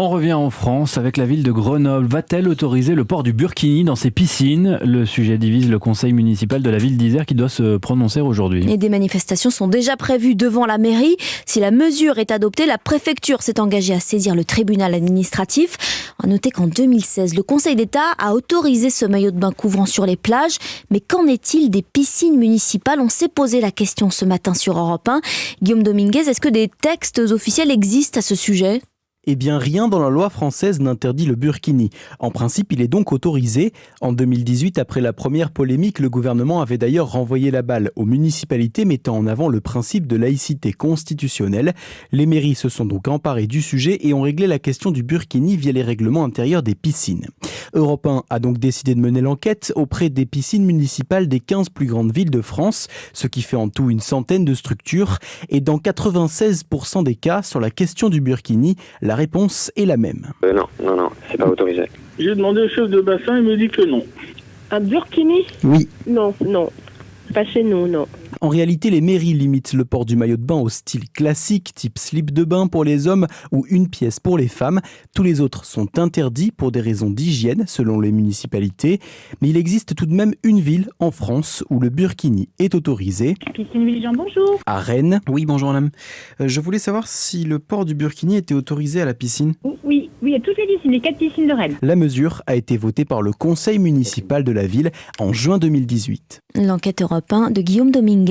On revient en France avec la ville de Grenoble. Va-t-elle autoriser le port du burkini dans ses piscines ? Le sujet divise le conseil municipal de la ville d'Isère qui doit se prononcer aujourd'hui. Et des manifestations sont déjà prévues devant la mairie. Si la mesure est adoptée, la préfecture s'est engagée à saisir le tribunal administratif. À noter qu'en 2016, le Conseil d'État a autorisé ce maillot de bain couvrant sur les plages. Mais qu'en est-il des piscines municipales ? On s'est posé la question ce matin sur Europe 1. Guillaume Dominguez, est-ce que des textes officiels existent à ce sujet ? Eh bien, rien dans la loi française n'interdit le burkini. En principe, il est donc autorisé. En 2018, après la première polémique, le gouvernement avait d'ailleurs renvoyé la balle aux municipalités mettant en avant le principe de laïcité constitutionnelle. Les mairies se sont donc emparées du sujet et ont réglé la question du burkini via les règlements intérieurs des piscines. Europe 1 a donc décidé de mener l'enquête auprès des piscines municipales des 15 plus grandes villes de France, ce qui fait en tout une centaine de structures. Et dans 96% des cas, sur la question du burkini, la réponse est la même. Non, c'est pas autorisé. J'ai demandé au chef de bassin, il me dit que non. Un burkini ? Oui. Non. Pas chez nous, non. En réalité, les mairies limitent le port du maillot de bain au style classique, type slip de bain pour les hommes ou une pièce pour les femmes. Tous les autres sont interdits pour des raisons d'hygiène, selon les municipalités. Mais il existe tout de même une ville en France où le burkini est autorisé. Piscine Viljean, bonjour. À Rennes. Oui, bonjour madame. Je voulais savoir si le port du burkini était autorisé à la piscine. Oui, à toutes les piscines, les 4 piscines de Rennes. La mesure a été votée par le conseil municipal de la ville en juin 2018. L'enquête Europe 1 de Guillaume Dominguez.